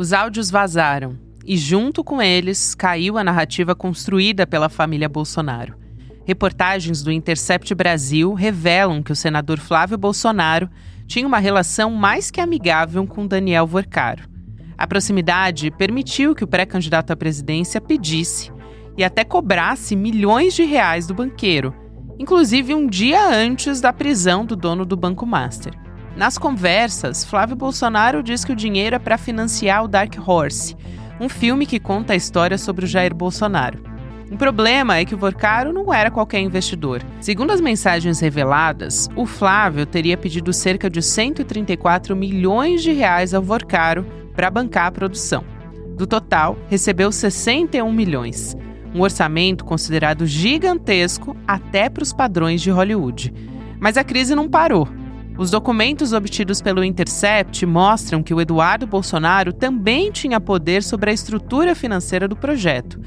Os áudios vazaram e, junto com eles, caiu a narrativa construída pela família Bolsonaro. Reportagens do Intercept Brasil revelam que o senador Flávio Bolsonaro tinha uma relação mais que amigável com Daniel Worcaro. A proximidade permitiu que o pré-candidato à presidência pedisse e até cobrasse milhões de reais do banqueiro, inclusive um dia antes da prisão do dono do Banco Master. Nas conversas, Flávio Bolsonaro diz que o dinheiro é para financiar o Dark Horse, um filme que conta a história sobre o Jair Bolsonaro. O problema é que o Worcaro não era qualquer investidor. Segundo as mensagens reveladas, o Flávio teria pedido cerca de 134 milhões de reais ao Worcaro para bancar a produção. Do total, recebeu 61 milhões, um orçamento considerado gigantesco até para os padrões de Hollywood. Mas a crise não parou. Os documentos obtidos pelo Intercept mostram que o Eduardo Bolsonaro também tinha poder sobre a estrutura financeira do projeto.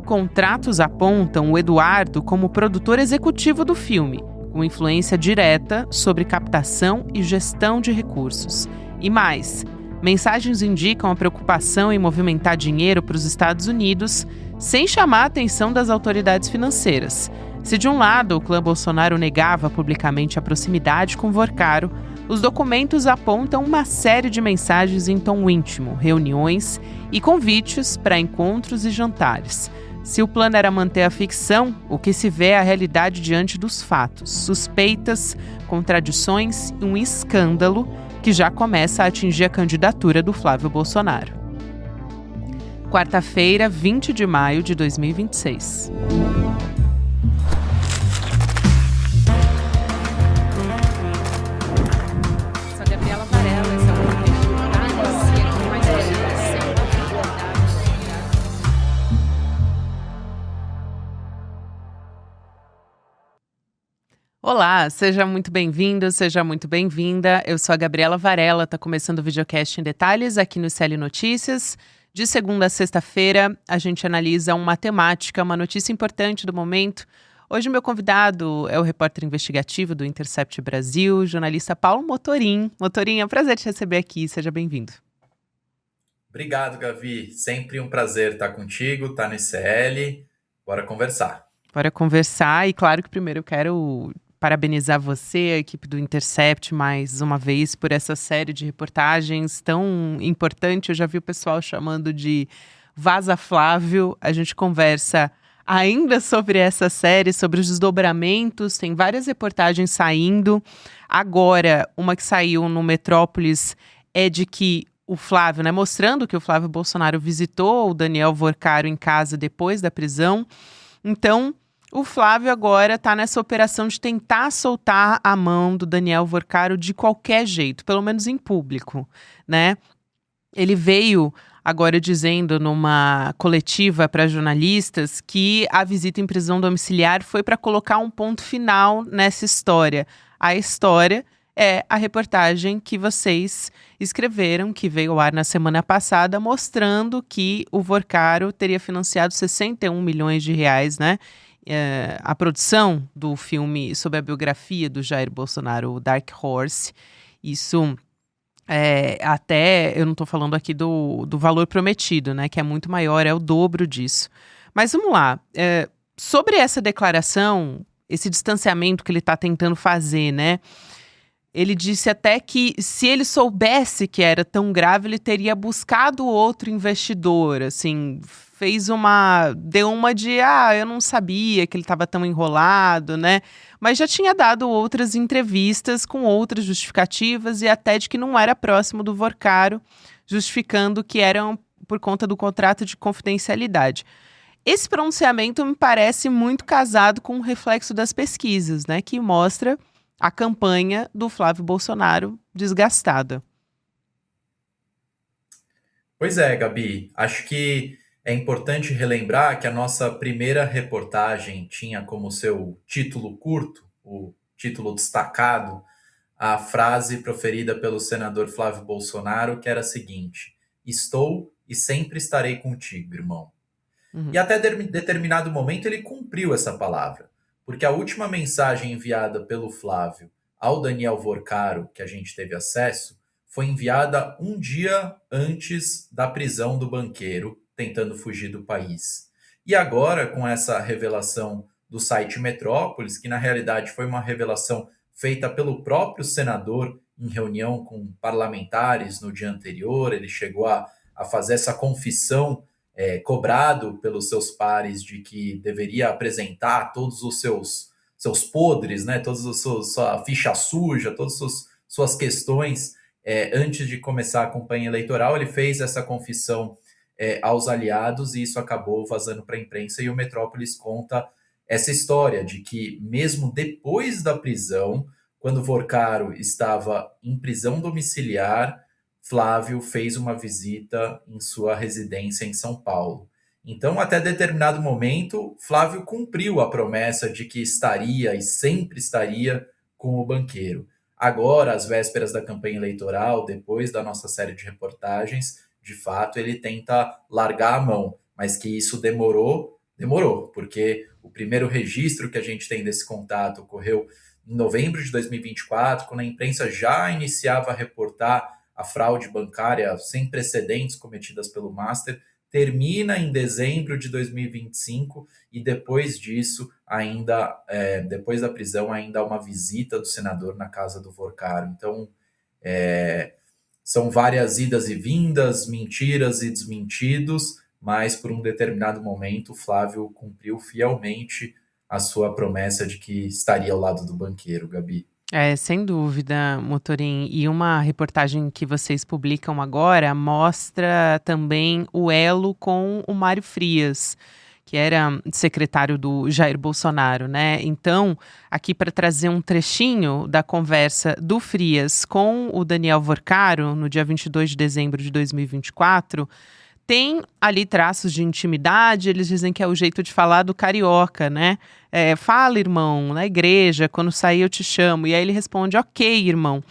Contratos apontam o Eduardo como produtor executivo do filme, com influência direta sobre captação e gestão de recursos. E mais, mensagens indicam a preocupação em movimentar dinheiro para os Estados Unidos sem chamar a atenção das autoridades financeiras. Se de um lado o clã Bolsonaro negava publicamente a proximidade com Worcaro, os documentos apontam uma série de mensagens em tom íntimo, reuniões e convites para encontros e jantares. Se o plano era manter a ficção, o que se vê é a realidade diante dos fatos, suspeitas, contradições e um escândalo que já começa a atingir a candidatura do Flávio Bolsonaro. Quarta-feira, 20 de maio de 2026. Olá, seja muito bem-vindo, seja muito bem-vinda. Eu sou a Gabriela Varela, está começando o videocast em detalhes aqui no CL Notícias. De segunda a sexta-feira, a gente analisa uma temática, uma notícia importante do momento. Hoje, meu convidado é o repórter investigativo do Intercept Brasil, jornalista Paulo Motorim. Motorim, é um prazer te receber aqui, seja bem-vindo. Obrigado, Gavi. Sempre um prazer estar contigo, estar no ICL. Bora conversar. Bora conversar e, claro, que primeiro eu quero parabenizar você, a equipe do Intercept, mais uma vez, por essa série de reportagens tão importante. Eu já vi o pessoal chamando de Vaza Flávio. A gente conversa ainda sobre essa série, sobre os desdobramentos. Tem várias reportagens saindo. Agora, uma que saiu no Metrópolis é de que o Flávio, mostrando que o Flávio Bolsonaro visitou o Daniel Worcaro em casa depois da prisão. Então, o Flávio agora está nessa operação de tentar soltar a mão do Daniel Worcaro de qualquer jeito, pelo menos em público, né? Ele veio agora dizendo numa coletiva para jornalistas que a visita em prisão domiciliar foi para colocar um ponto final nessa história. A história é a reportagem que vocês escreveram, que veio ao ar na semana passada, mostrando que o Worcaro teria financiado 61 milhões de reais, né? A produção do filme sobre a biografia do Jair Bolsonaro, o Dark Horse. Isso até, eu não estou falando aqui do valor prometido, né? Que é muito maior, é o dobro disso. Mas vamos lá, sobre essa declaração, esse distanciamento que ele está tentando fazer, né? Ele disse até que se ele soubesse que era tão grave, ele teria buscado outro investidor, assim, deu uma de, eu não sabia que ele estava tão enrolado, né? Mas já tinha dado outras entrevistas com outras justificativas e até de que não era próximo do Worcaro, justificando que eram por conta do contrato de confidencialidade. Esse pronunciamento me parece muito casado com o reflexo das pesquisas, né? Que mostra a campanha do Flávio Bolsonaro desgastada. Pois é, Gabi. Acho que é importante relembrar que a nossa primeira reportagem tinha como seu título curto, o título destacado, a frase proferida pelo senador Flávio Bolsonaro, que era a seguinte: estou e sempre estarei contigo, irmão. Uhum. E até determinado momento ele cumpriu essa palavra, porque a última mensagem enviada pelo Flávio ao Daniel Worcaro, que a gente teve acesso, foi enviada um dia antes da prisão do banqueiro, tentando fugir do país. E agora, com essa revelação do site Metrópolis, que na realidade foi uma revelação feita pelo próprio senador em reunião com parlamentares no dia anterior, ele chegou a fazer essa confissão, cobrado pelos seus pares de que deveria apresentar todos os seus podres, né, todas as sua ficha suja, todas as suas questões, antes de começar a campanha eleitoral. Ele fez essa confissão aos aliados e isso acabou vazando para a imprensa, e o Metrópolis conta essa história de que mesmo depois da prisão, quando Vorcaro estava em prisão domiciliar, Flávio fez uma visita em sua residência em São Paulo. Então, até determinado momento, Flávio cumpriu a promessa de que estaria e sempre estaria com o banqueiro. Agora, às vésperas da campanha eleitoral, depois da nossa série de reportagens, de fato, ele tenta largar a mão, mas que isso demorou, porque o primeiro registro que a gente tem desse contato ocorreu em novembro de 2024, quando a imprensa já iniciava a reportar a fraude bancária sem precedentes cometidas pelo Master, termina em dezembro de 2025 e depois disso, ainda depois da prisão, ainda há uma visita do senador na casa do Vorcaro. Então, são várias idas e vindas, mentiras e desmentidos, mas por um determinado momento, Flávio cumpriu fielmente a sua promessa de que estaria ao lado do banqueiro, Gabi. Sem dúvida, Motorim. E uma reportagem que vocês publicam agora mostra também o elo com o Mário Frias, que era secretário do Jair Bolsonaro, né? Então, aqui para trazer um trechinho da conversa do Frias com o Daniel Vorcaro, no dia 22 de dezembro de 2024, tem ali traços de intimidade. Eles dizem que é o jeito de falar do carioca, né? Fala, irmão, na igreja, quando sair eu te chamo. E aí ele responde, ok, irmão.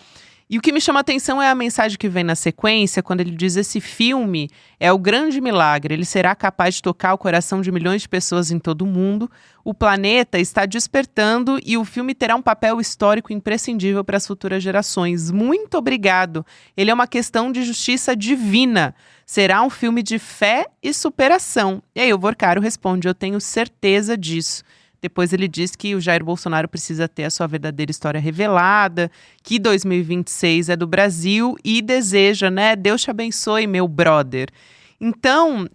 E o que me chama a atenção é a mensagem que vem na sequência, quando ele diz: esse filme é o grande milagre, ele será capaz de tocar o coração de milhões de pessoas em todo o mundo. O planeta está despertando e o filme terá um papel histórico imprescindível para as futuras gerações. Muito obrigado. Ele é uma questão de justiça divina. Será um filme de fé e superação. E aí o Vorcaro responde: eu tenho certeza disso. Depois ele diz que o Jair Bolsonaro precisa ter a sua verdadeira história revelada, que 2026 é do Brasil e deseja, né? Deus te abençoe, meu brother. Então,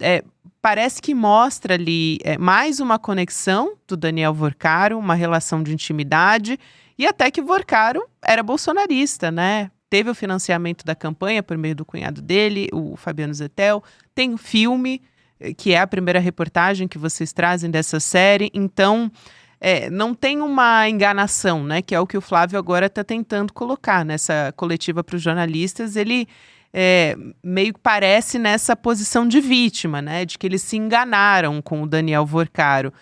parece que mostra ali mais uma conexão do Daniel Vorcaro, uma relação de intimidade, e até que Vorcaro era bolsonarista, né? Teve o financiamento da campanha por meio do cunhado dele, o Fabiano Zettel, tem o filme, que é a primeira reportagem que vocês trazem dessa série. Então, não tem uma enganação, né? Que é o que o Flávio agora está tentando colocar nessa coletiva para os jornalistas. Ele meio que parece nessa posição de vítima, né? De que eles se enganaram com o Daniel Vorcaro.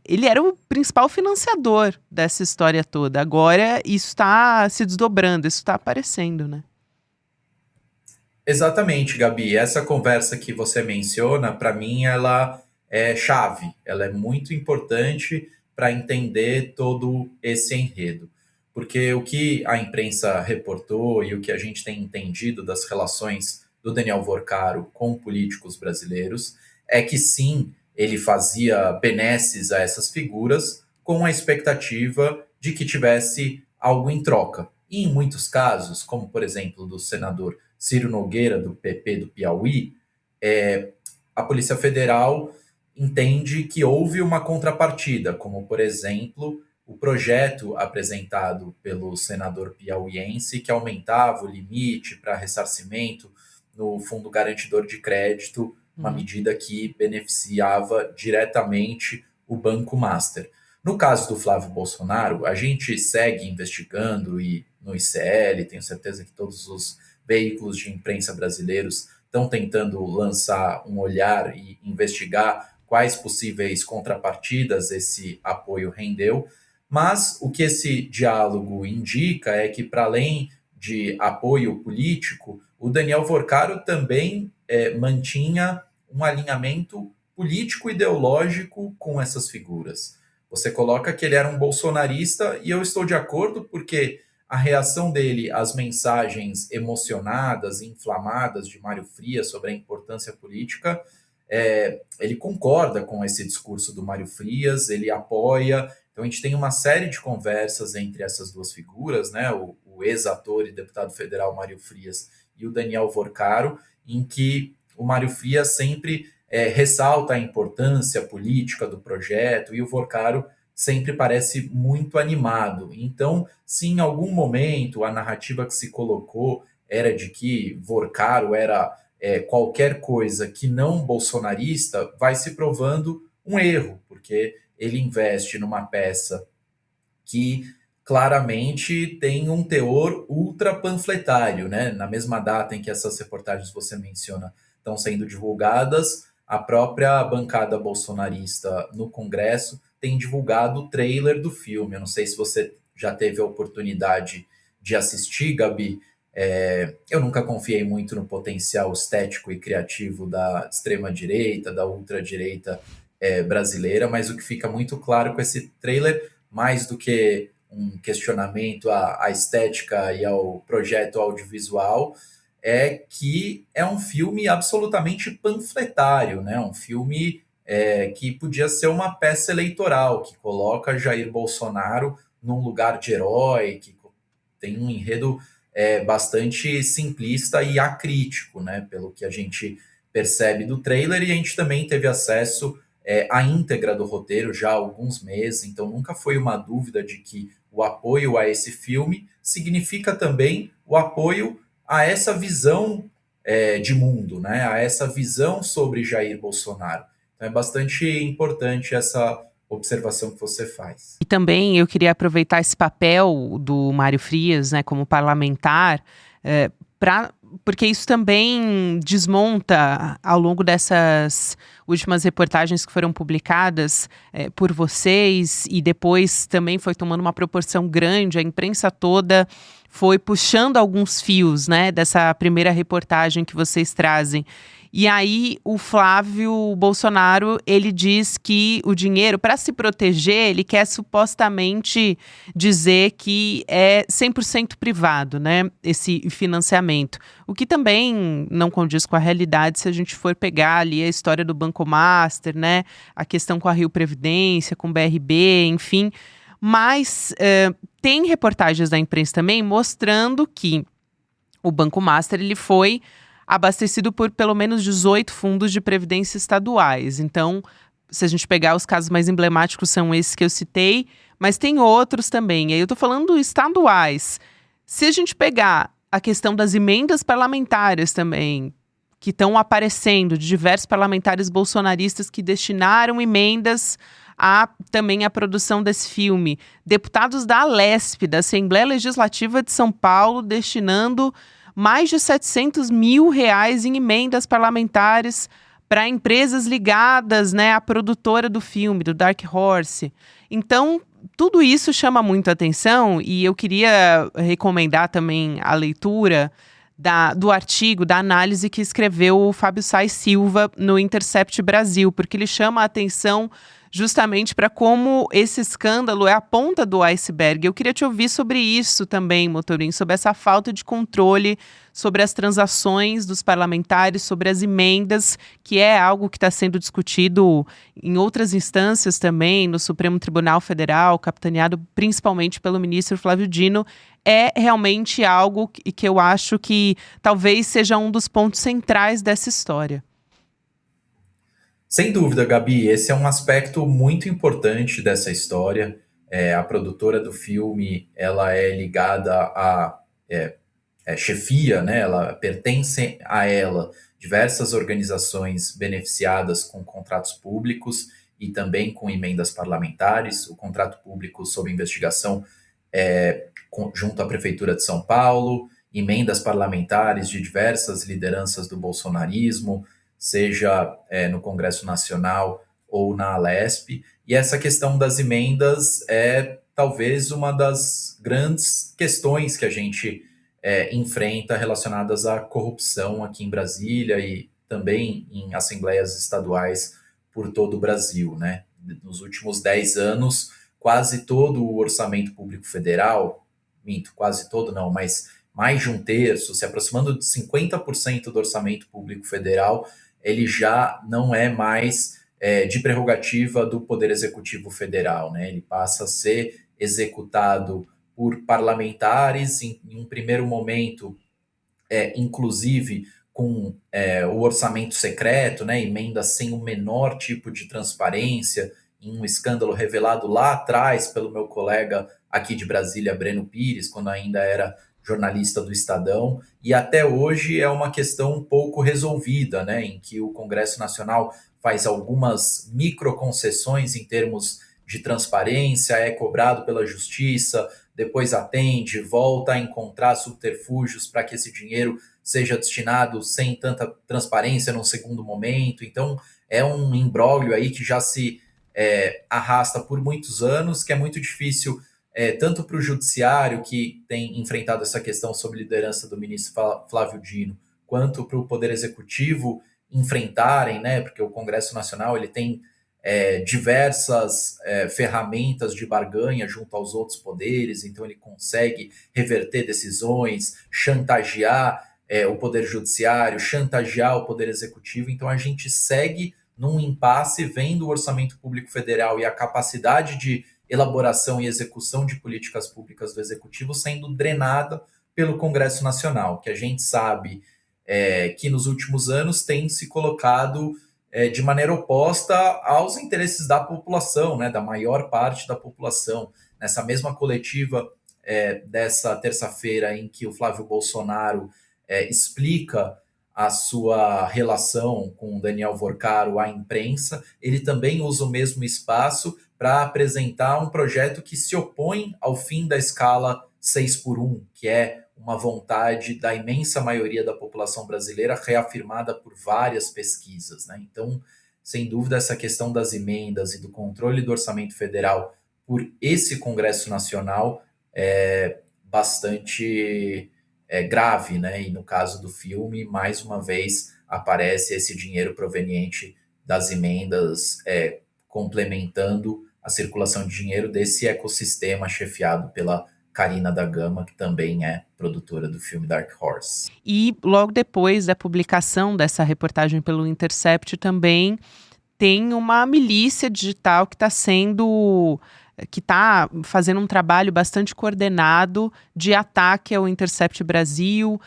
Ele era o principal financiador dessa história toda. Agora isso está se desdobrando, isso está aparecendo, né? Exatamente, Gabi. Essa conversa que você menciona, para mim, ela é chave. Ela é muito importante para entender todo esse enredo. Porque o que a imprensa reportou e o que a gente tem entendido das relações do Daniel Vorcaro com políticos brasileiros é que sim, ele fazia benesses a essas figuras com a expectativa de que tivesse algo em troca. E em muitos casos, como por exemplo do senador Ciro Nogueira, do PP do Piauí, a Polícia Federal entende que houve uma contrapartida, como, por exemplo, o projeto apresentado pelo senador piauiense, que aumentava o limite para ressarcimento no Fundo Garantidor de Crédito, uma medida que beneficiava diretamente o Banco Master. No caso do Flávio Bolsonaro, a gente segue investigando, e no ICL, tenho certeza que todos os veículos de imprensa brasileiros estão tentando lançar um olhar e investigar quais possíveis contrapartidas esse apoio rendeu, mas o que esse diálogo indica é que, para além de apoio político, o Daniel Vorcaro também mantinha um alinhamento político-ideológico com essas figuras. Você coloca que ele era um bolsonarista, e eu estou de acordo, porque a reação dele às mensagens emocionadas e inflamadas de Mário Frias sobre a importância política, ele concorda com esse discurso do Mário Frias, ele apoia. Então a gente tem uma série de conversas entre essas duas figuras, né? O ex-ator e deputado federal Mário Frias e o Daniel Vorcaro, em que o Mário Frias sempre ressalta a importância política do projeto e o Vorcaro sempre parece muito animado. Então, se em algum momento a narrativa que se colocou era de que Vorcaro era qualquer coisa que não bolsonarista, vai se provando um erro, porque ele investe numa peça que claramente tem um teor ultra panfletário, né? Na mesma data em que essas reportagens que você menciona estão sendo divulgadas, a própria bancada bolsonarista no Congresso tem divulgado o trailer do filme. Eu não sei se você já teve a oportunidade de assistir, Gabi. Eu nunca confiei muito no potencial estético e criativo da extrema-direita, da ultradireita brasileira, mas o que fica muito claro com esse trailer, mais do que um questionamento à estética e ao projeto audiovisual, é que é um filme absolutamente panfletário, né? Um filme que podia ser uma peça eleitoral, que coloca Jair Bolsonaro num lugar de herói, que tem um enredo bastante simplista e acrítico, né? Pelo que a gente percebe do trailer, e a gente também teve acesso à íntegra do roteiro já há alguns meses, então nunca foi uma dúvida de que o apoio a esse filme significa também o apoio a essa visão de mundo, né? A essa visão sobre Jair Bolsonaro. Então é bastante importante essa observação que você faz. E também eu queria aproveitar esse papel do Mário Frias, né, como parlamentar, porque isso também desmonta, ao longo dessas últimas reportagens que foram publicadas por vocês, e depois também foi tomando uma proporção grande, a imprensa toda foi puxando alguns fios, né, dessa primeira reportagem que vocês trazem. E aí o Flávio Bolsonaro, ele diz que o dinheiro, para se proteger, ele quer supostamente dizer que é 100% privado, né, esse financiamento. O que também não condiz com a realidade se a gente for pegar ali a história do Banco Master, né, a questão com a Rio Previdência, com o BRB, enfim. Mas tem reportagens da imprensa também mostrando que o Banco Master ele foi abastecido por pelo menos 18 fundos de previdência estaduais. Então, se a gente pegar os casos mais emblemáticos, são esses que eu citei, mas tem outros também. E aí eu estou falando estaduais. Se a gente pegar a questão das emendas parlamentares também, que estão aparecendo, de diversos parlamentares bolsonaristas que destinaram emendas também a produção desse filme. Deputados da Alesp, da Assembleia Legislativa de São Paulo, destinando mais de R$700 mil em emendas parlamentares para empresas ligadas, né, à produtora do filme, do Dark Horse. Então, tudo isso chama muito a atenção, e eu queria recomendar também a leitura do artigo, da análise que escreveu o Fábio Sais Silva no Intercept Brasil, porque ele chama a atenção justamente para como esse escândalo é a ponta do iceberg. Eu queria te ouvir sobre isso também, Motorim, sobre essa falta de controle sobre as transações dos parlamentares, sobre as emendas, que é algo que está sendo discutido em outras instâncias também, no Supremo Tribunal Federal, capitaneado principalmente pelo ministro Flávio Dino. É realmente algo que eu acho que talvez seja um dos pontos centrais dessa história. Sem dúvida, Gabi, esse é um aspecto muito importante dessa história. A produtora do filme, ela é ligada à chefia, né? Ela pertence a ela diversas organizações beneficiadas com contratos públicos e também com emendas parlamentares. O contrato público sob investigação junto à Prefeitura de São Paulo, emendas parlamentares de diversas lideranças do bolsonarismo, seja no Congresso Nacional ou na Alesp. E essa questão das emendas é talvez uma das grandes questões que a gente enfrenta relacionadas à corrupção aqui em Brasília e também em assembleias estaduais por todo o Brasil, né? Nos últimos 10 anos, quase todo o orçamento público federal, minto, quase todo não, mas mais de um terço, se aproximando de 50% do orçamento público federal, ele já não é mais de prerrogativa do Poder Executivo Federal, né? Ele passa a ser executado por parlamentares, em um primeiro momento, inclusive com o orçamento secreto, né, emendas sem o menor tipo de transparência, em um escândalo revelado lá atrás pelo meu colega aqui de Brasília, Breno Pires, quando ainda era jornalista do Estadão, e até hoje é uma questão um pouco resolvida, né, em que o Congresso Nacional faz algumas microconcessões em termos de transparência, é cobrado pela Justiça, depois atende, volta a encontrar subterfúgios para que esse dinheiro seja destinado sem tanta transparência num segundo momento. Então, é um imbróglio aí que já se arrasta por muitos anos, que é muito difícil, tanto para o judiciário, que tem enfrentado essa questão sob liderança do ministro Flávio Dino, quanto para o Poder Executivo enfrentarem, né? Porque o Congresso Nacional ele tem diversas ferramentas de barganha junto aos outros poderes, então ele consegue reverter decisões, chantagear o Poder Judiciário, chantagear o Poder Executivo. Então a gente segue num impasse, vendo o orçamento público federal e a capacidade de elaboração e execução de políticas públicas do Executivo sendo drenada pelo Congresso Nacional, que a gente sabe que nos últimos anos tem se colocado de maneira oposta aos interesses da população, né, da maior parte da população. Nessa mesma coletiva dessa terça-feira, em que o Flávio Bolsonaro explica a sua relação com o Daniel Vorcaro à imprensa, ele também usa o mesmo espaço para apresentar um projeto que se opõe ao fim da escala 6x1, que é uma vontade da imensa maioria da população brasileira, reafirmada por várias pesquisas, né? Então, sem dúvida, essa questão das emendas e do controle do orçamento federal por esse Congresso Nacional é bastante grave, né? E no caso do filme, mais uma vez, aparece esse dinheiro proveniente das emendas complementando a circulação de dinheiro desse ecossistema chefiado pela Karina da Gama, que também é produtora do filme Dark Horse. E logo depois da publicação dessa reportagem pelo Intercept também tem uma milícia digital que está fazendo um trabalho bastante coordenado de ataque ao Intercept Brasil,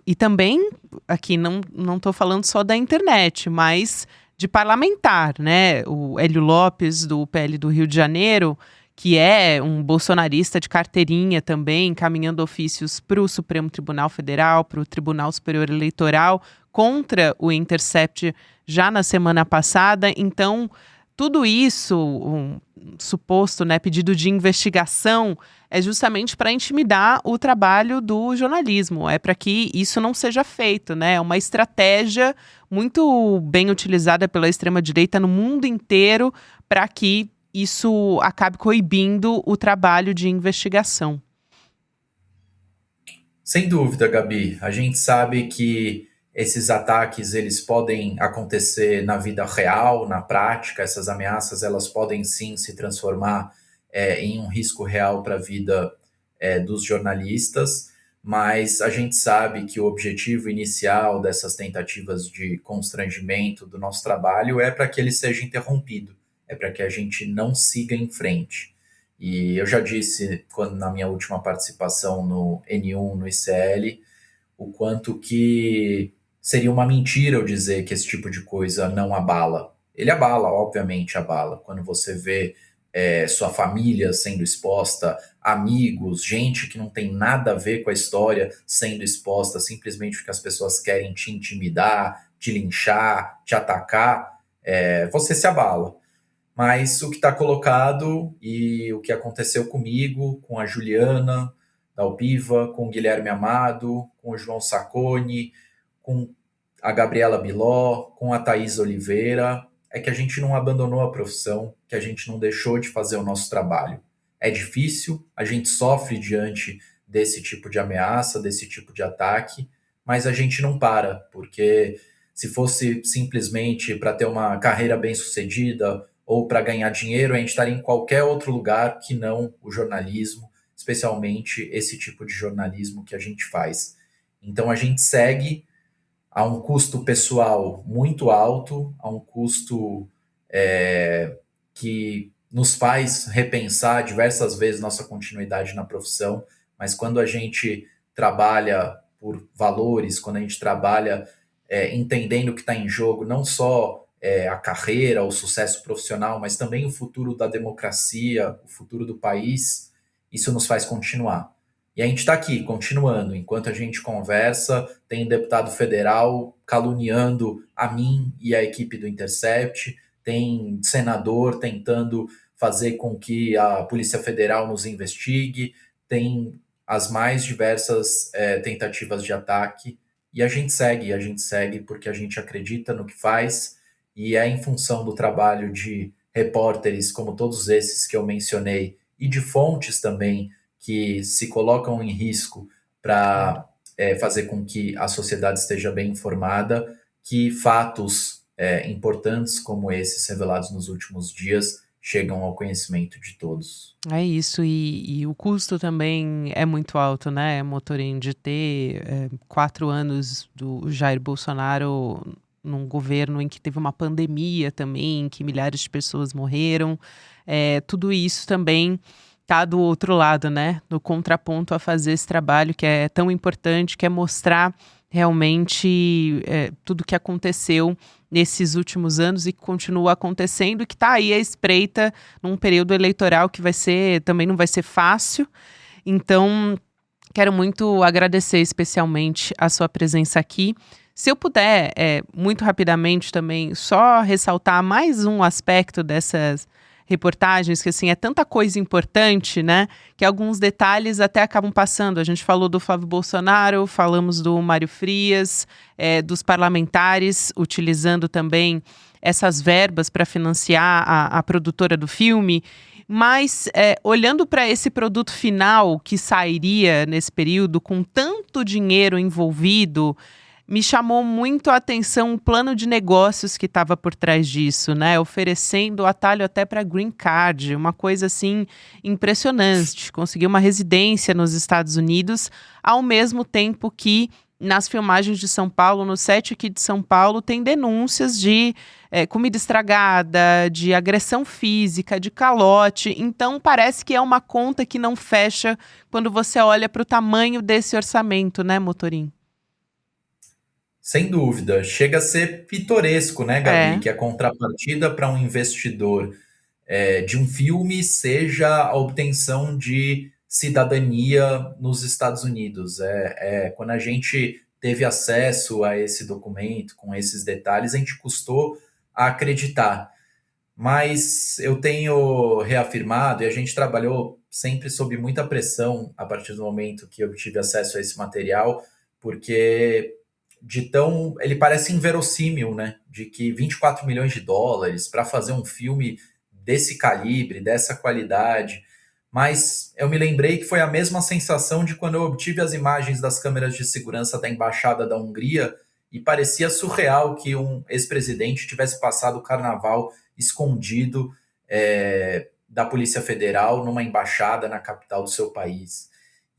e também, aqui não estou falando só da internet, mas de parlamentar, né? O Hélio Lopes, do PL do Rio de Janeiro, que é um bolsonarista de carteirinha também, encaminhando ofícios para o Supremo Tribunal Federal, para o Tribunal Superior Eleitoral, contra o Intercept já na semana passada. Então, tudo isso, um suposto, né, pedido de investigação, é justamente para intimidar o trabalho do jornalismo, é para que isso não seja feito, né? É uma estratégia muito bem utilizada pela extrema-direita no mundo inteiro para que isso acabe coibindo o trabalho de investigação. Sem dúvida, Gabi. A gente sabe que esses ataques eles podem acontecer na vida real, na prática. Essas ameaças elas podem sim se transformar em um risco real para a vida dos jornalistas, mas a gente sabe que o objetivo inicial dessas tentativas de constrangimento do nosso trabalho é para que ele seja interrompido, é para que a gente não siga em frente. E eu já disse, na minha última participação no N1, no ICL, o quanto que seria uma mentira eu dizer que esse tipo de coisa não abala. Ele abala, obviamente abala. Quando você vê sua família sendo exposta, amigos, gente que não tem nada a ver com a história sendo exposta simplesmente porque as pessoas querem te intimidar, te linchar, te atacar, você se abala. Mas o que está colocado e o que aconteceu comigo, com a Juliana da Alpiva, com o Guilherme Amado, com o João Sacconi, com a Gabriela Biló, com a Thaís Oliveira, é que a gente não abandonou a profissão, que a gente não deixou de fazer o nosso trabalho. É difícil, a gente sofre diante desse tipo de ameaça, desse tipo de ataque, mas a gente não para, porque se fosse simplesmente para ter uma carreira bem-sucedida ou para ganhar dinheiro, a gente estaria em qualquer outro lugar que não o jornalismo, especialmente esse tipo de jornalismo que a gente faz. Então a gente segue a um custo pessoal muito alto, a um custo que nos faz repensar diversas vezes nossa continuidade na profissão, mas quando a gente trabalha por valores, quando a gente trabalha entendendo o que está em jogo, não só a carreira, o sucesso profissional, mas também o futuro da democracia, o futuro do país, isso nos faz continuar. E a gente está aqui, continuando. Enquanto a gente conversa, tem um deputado federal caluniando a mim e a equipe do Intercept, tem senador tentando fazer com que a Polícia Federal nos investigue, tem as mais diversas tentativas de ataque, e a gente segue porque a gente acredita no que faz, e é em função do trabalho de repórteres como todos esses que eu mencionei, e de fontes também que se colocam em risco para fazer com que a sociedade esteja bem informada, que fatos importantes como esses revelados nos últimos dias chegam ao conhecimento de todos. É isso, e o custo também é muito alto, né, Motorim, de ter 4 anos do Jair Bolsonaro num governo em que teve uma pandemia também, em que milhares de pessoas morreram. Tudo isso também tá do outro lado, né, no contraponto a fazer esse trabalho que é tão importante, que é mostrar realmente tudo o que aconteceu nesses últimos anos e que continua acontecendo e que está aí à espreita num período eleitoral que também não vai ser fácil. Então, quero muito agradecer especialmente a sua presença aqui. Se eu puder, muito rapidamente também, só ressaltar mais um aspecto dessas reportagens, que assim, é tanta coisa importante, né, que alguns detalhes até acabam passando. A gente falou do Flávio Bolsonaro, falamos do Mário Frias, dos parlamentares utilizando também essas verbas para financiar a produtora do filme, mas olhando para esse produto final que sairia nesse período, com tanto dinheiro envolvido, me chamou muito a atenção o plano de negócios que estava por trás disso, né? Oferecendo atalho até para Green Card, uma coisa assim impressionante. Conseguir uma residência nos Estados Unidos, ao mesmo tempo que nas filmagens de São Paulo, no set aqui de São Paulo, tem denúncias de comida estragada, de agressão física, de calote. Então, parece que é uma conta que não fecha quando você olha para o tamanho desse orçamento, né, Motorim? Sem dúvida, chega a ser pitoresco, né, Gabi? É. Que a contrapartida para um investidor de um filme seja a obtenção de cidadania nos Estados Unidos. Quando a gente teve acesso a esse documento, com esses detalhes, a gente custou a acreditar. Mas eu tenho reafirmado, e a gente trabalhou sempre sob muita pressão a partir do momento que eu tive acesso a esse material, porque ele parece inverossímil, né? De que 24 milhões de dólares para fazer um filme desse calibre, dessa qualidade. Mas eu me lembrei que foi a mesma sensação de quando eu obtive as imagens das câmeras de segurança da Embaixada da Hungria e parecia surreal que um ex-presidente tivesse passado o carnaval escondido da Polícia Federal numa embaixada na capital do seu país.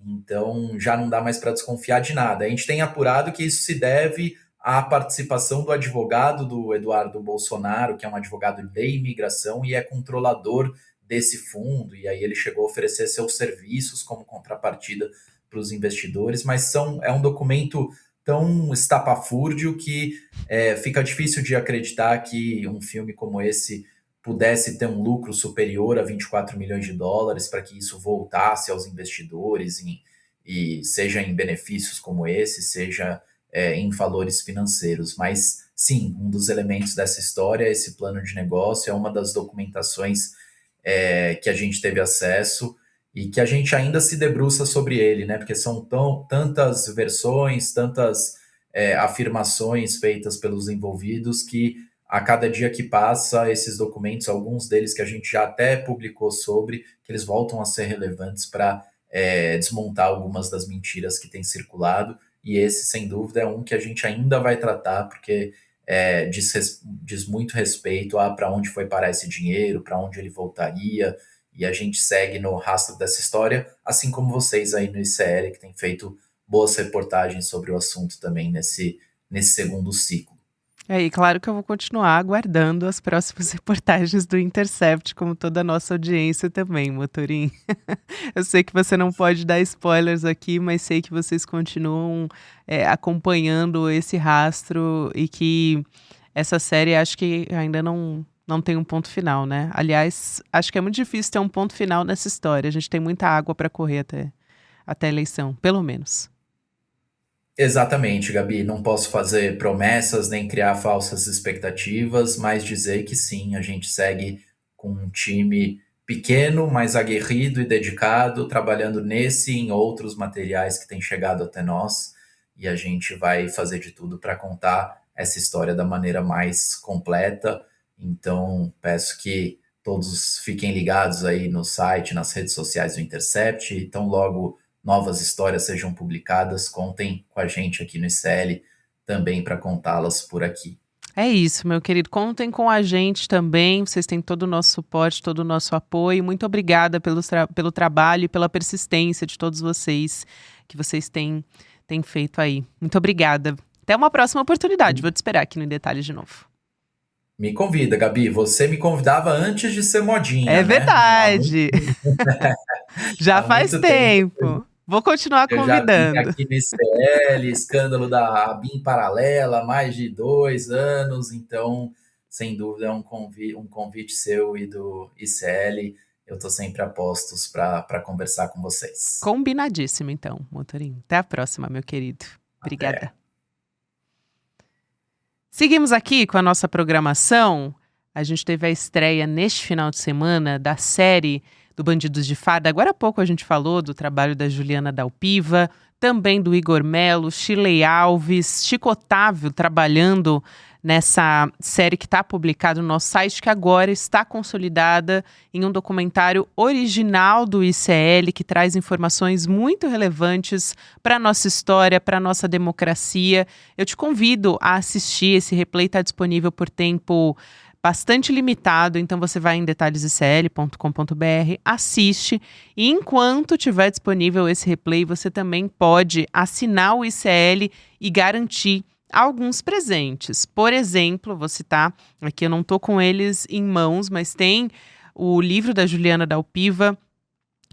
Então, já não dá mais para desconfiar de nada. A gente tem apurado que isso se deve à participação do advogado do Eduardo Bolsonaro, que é um advogado de imigração e é controlador desse fundo, e aí ele chegou a oferecer seus serviços como contrapartida para os investidores, mas é um documento tão estapafúrdio que fica difícil de acreditar que um filme como esse pudesse ter um lucro superior a 24 milhões de dólares para que isso voltasse aos investidores e seja em benefícios como esse, seja em valores financeiros. Mas, sim, um dos elementos dessa história, esse plano de negócio, é uma das documentações que a gente teve acesso e que a gente ainda se debruça sobre ele, né? Porque são tantas versões, tantas afirmações feitas pelos envolvidos que a cada dia que passa, esses documentos, alguns deles que a gente já até publicou sobre, que eles voltam a ser relevantes para desmontar algumas das mentiras que têm circulado, e esse, sem dúvida, é um que a gente ainda vai tratar, porque diz muito respeito a para onde foi parar esse dinheiro, para onde ele voltaria, E a gente segue no rastro dessa história, assim como vocês aí no ICL, que têm feito boas reportagens sobre o assunto também nesse segundo ciclo. E claro que eu vou continuar aguardando as próximas reportagens do Intercept, como toda a nossa audiência também, Motorim. Eu sei que você não pode dar spoilers aqui, mas sei que vocês continuam acompanhando esse rastro e que essa série acho que ainda não tem um ponto final, né? Aliás, acho que é muito difícil ter um ponto final nessa história. A gente tem muita água para correr até a eleição, pelo menos. Exatamente, Gabi. Não posso fazer promessas nem criar falsas expectativas, mas dizer que sim, a gente segue com um time pequeno, mas aguerrido e dedicado, trabalhando nesse e em outros materiais que têm chegado até nós. E a gente vai fazer de tudo para contar essa história da maneira mais completa. Então, peço que todos fiquem ligados aí no site, nas redes sociais do Intercept. Então, logo novas histórias sejam publicadas, contem com a gente aqui no ICL também para contá-las por aqui. É isso, meu querido. Contem com a gente também. Vocês têm todo o nosso suporte, todo o nosso apoio. Muito obrigada pelo trabalho e pela persistência de todos vocês que vocês têm feito aí. Muito obrigada. Até uma próxima oportunidade. Vou te esperar aqui no Em Detalhes de novo. Me convida, Gabi. Você me convidava antes de ser modinha, É né? verdade. Já faz tempo. Vou continuar Eu já vim convidando. aqui no ICL, escândalo da ABIN paralela, mais de 2 anos, então, sem dúvida, é um convite seu e do ICL. Eu estou sempre a postos para conversar com vocês. Combinadíssimo, então, Motorim. Até a próxima, meu querido. Obrigada. Até. Seguimos aqui com a nossa programação. A gente teve a estreia neste final de semana da série do Bandidos de Farda. Agora há pouco a gente falou do trabalho da Juliana Dalpiva, também do Igor Melo, Shirley Alves, Chico Otávio trabalhando nessa série que está publicada no nosso site, que agora está consolidada em um documentário original do ICL, que traz informações muito relevantes para a nossa história, para a nossa democracia. Eu te convido a assistir. Esse replay está disponível por tempo bastante limitado, então você vai em detalhesicl.com.br, assiste, e enquanto estiver disponível esse replay, você também pode assinar o ICL e garantir alguns presentes. Por exemplo, vou citar, aqui eu não estou com eles em mãos, mas tem o livro da Juliana Dalpiva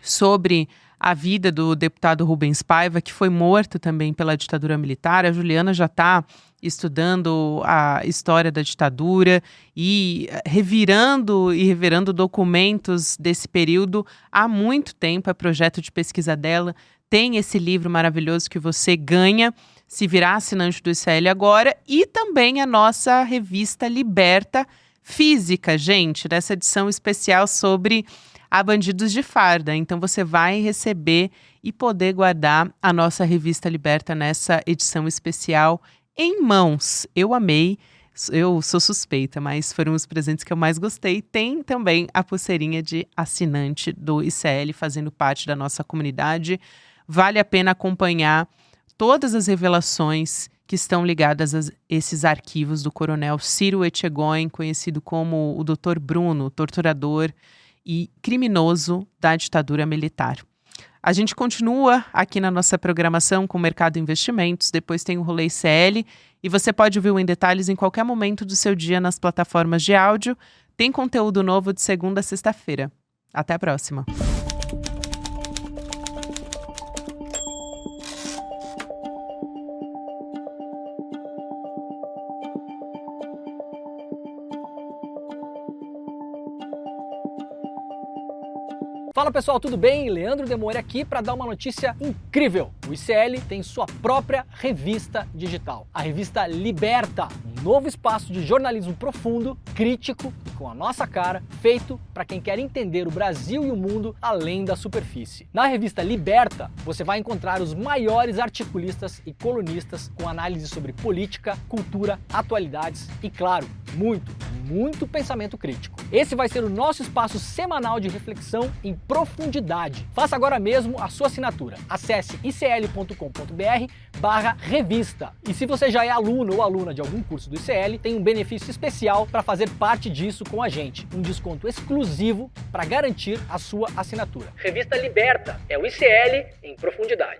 sobre a vida do deputado Rubens Paiva, que foi morto também pela ditadura militar. A Juliana já está estudando a história da ditadura e revirando documentos desse período há muito tempo. É projeto de pesquisa dela. Tem esse livro maravilhoso que você ganha se virar assinante do ICL agora, e também a nossa revista Liberta física, gente, nessa edição especial sobre a Bandidos de Farda. Então você vai receber e poder guardar a nossa revista Liberta nessa edição especial em mãos. Eu amei, eu sou suspeita, mas foram os presentes que eu mais gostei. Tem também a pulseirinha de assinante do ICL fazendo parte da nossa comunidade. Vale a pena acompanhar todas as revelações que estão ligadas a esses arquivos do coronel Ciro Etchegóin, conhecido como o Dr. Bruno, torturador e criminoso da ditadura militar. A gente continua aqui na nossa programação com o Mercado Investimentos, depois tem o Rolê ICL, e você pode ouvir o Em Detalhes em qualquer momento do seu dia nas plataformas de áudio. Tem conteúdo novo de segunda a sexta-feira. Até a próxima! Fala pessoal, tudo bem? Leandro Demoura aqui para dar uma notícia incrível. O ICL tem sua própria revista digital, a revista Liberta, um novo espaço de jornalismo profundo, crítico e com a nossa cara, feito para quem quer entender o Brasil e o mundo além da superfície. Na revista Liberta, você vai encontrar os maiores articulistas e colunistas com análise sobre política, cultura, atualidades e, claro, muito pensamento crítico. Esse vai ser o nosso espaço semanal de reflexão em profundidade. Faça agora mesmo a sua assinatura. Acesse icl.com.br icl.com.br/revista. E se você já é aluno ou aluna de algum curso do ICL, tem um benefício especial para fazer parte disso com a gente, um desconto exclusivo para garantir a sua assinatura. Revista Liberta, é o ICL em profundidade.